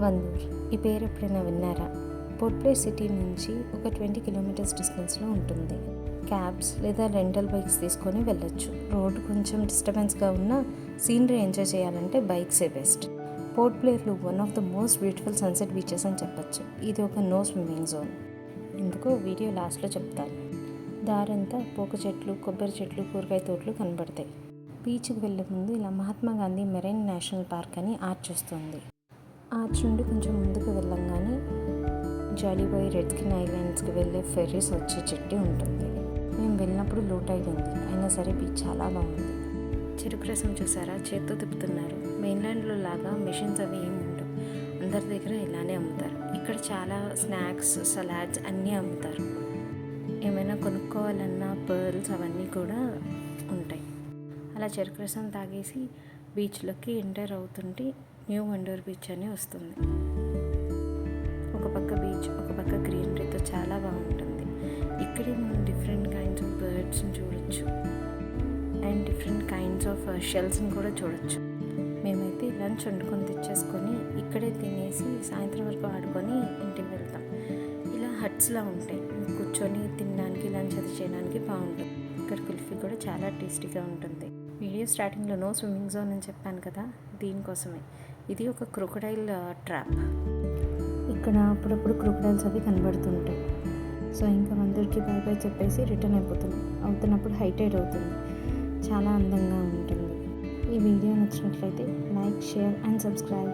వందూర్ ఈ పేరు ఎప్పుడైనా విన్నారా? పోర్ట్ ప్లేర్ సిటీ నుంచి ఒక 20 కిలోమీటర్స్ డిస్టెన్స్లో ఉంటుంది. క్యాబ్స్ లేదా రెంటల్ బైక్స్ తీసుకొని వెళ్ళొచ్చు. రోడ్డు కొంచెం డిస్టర్బెన్స్గా ఉన్నా సీనరీ ఎంజాయ్ చేయాలంటే బైక్సే బెస్ట్. పోర్ట్ ప్లేర్లో one of the most beautiful sunset beaches అని చెప్పచ్చు. ఇది ఒక నో స్విమ్మింగ్ జోన్. ఎందుకో వీడియో లాస్ట్లో చెప్తాను. దారంతా పోక చెట్లు, కొబ్బరి చెట్లు, కూరగాయ తోటలు కనబడతాయి. బీచ్కి వెళ్ళే ముందు ఇలా Mahatma Gandhi marine national park అని ఆర్చ్ వస్తుంది. ఆర్చ్ నుండి కొంచెం ముందుకు వెళ్ళంగానే జాలీబాయ్, రెడ్ స్కిన్ ఐలాండ్స్కి వెళ్ళే ఫెర్రీస్ వచ్చే చెట్టు ఉంటుంది. మేము వెళ్ళినప్పుడు లో టైడ్ ఉంది, అయినా సరే బీచ్ చాలా బాగుంది. చెరుకు రసం చూసారా, చేత్తో తిప్పుతున్నారు. మెయిన్లాండ్లో లాగా మిషన్స్ అవి ఏమి ఉండవు. అందరి దగ్గర ఇలానే అమ్ముతారు. ఇక్కడ చాలా స్నాక్స్, సలాడ్స్ అన్నీ అమ్ముతారు. ఏమైనా కొనుక్కోవాలన్నా పర్ల్స్ అవన్నీ కూడా ఉంటాయి. అలా చెరుకు రసం తాగేసి బీచ్లోకి ఎంటర్ అవుతుంటే న్యూ వండర్ బీచ్ అని వస్తుంది. ఒక పక్క బీచ్, ఒక పక్క గ్రీనరీతో చాలా బాగుంటుంది. ఇక్కడే మనం డిఫరెంట్ కైండ్స్ ఆఫ్ బర్డ్స్ని చూడొచ్చు అండ్ డిఫరెంట్ కైండ్స్ ఆఫ్ షెల్స్ని కూడా చూడొచ్చు. మేమైతే లంచ్ వండుకొని తెచ్చేసుకొని ఇక్కడే తినేసి సాయంత్రం వరకు ఆడుకొని ఇంటికి వెళ్తాం. ఇలా హట్స్లా ఉంటాయి, కూర్చొని తినడానికి, లంచ్ అది చేయడానికి బాగుంటుంది. ఇక్కడ కుల్ఫీ కూడా చాలా టేస్టీగా ఉంటుంది. వీడియో స్టార్టింగ్లో నో స్విమ్మింగ్ జోన్ అని చెప్పాను కదా, దీనికోసమే. ఇది ఒక క్రొకడైల్ ట్రాప్. ఇక్కడ అప్పుడప్పుడు క్రొకడైల్స్ అవి కనబడుతుంటాయి. సో ఇంకా అందరికీ బై బై చెప్పేసి రిటర్న్ అవుతున్నప్పుడు హైటైడ్ అవుతుంది. చాలా అందంగా ఉంటుంది. ఈ వీడియో నచ్చినట్లయితే లైక్, షేర్ అండ్ సబ్స్క్రైబ్.